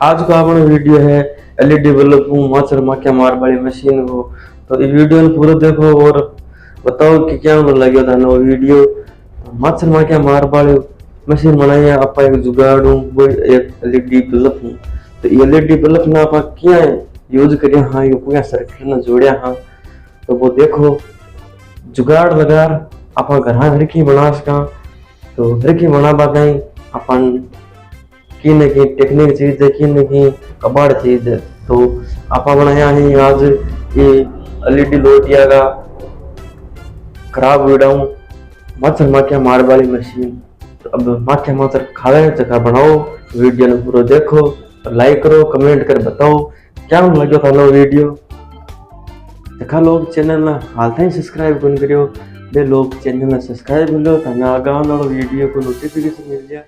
आज का अपना वीडियो है एलईडी बल्ब मच्छर माखिया मार वाली मशीन को। तो ये वीडियो ने पूरा देखो और बताओ कि क्या लगे था ना वो वीडियो। मच्छर माखिया मार वाली मशीन बनाई है आप एक जुगाड़ हूँ वो एक एलईडी बल्ब हूँ। तो एलईडी बल्ब ना आप क्या यूज करिया हाँ ये पूरा सर्किट ना जोड़िया हाँ। तो वो देखो जुगाड़ लगा आप घर हर की बना सका। तो हर की बना पाते अपन की न की टेक्निक चीज है की न की कबाड़ चीज है। तो आप बनाया है आज ये एलईडी लोटिया का खराब विडाऊं मच्छर माखिया मार वाली मशीन। तो अब माखिया मच्छर खावे जगह बनाओ। वीडियो ने पूरा देखो और लाइक करो कमेंट कर बताओ क्या लगे था लो वीडियो। देखा लोग चैनल ना हाल ही सब्सक्राइब कौन करियो बे लोग चैनल ने सब्सक्राइब कर लो ताकि आगे आने वाला वीडियो को नोटिफिकेशन मिल जाए।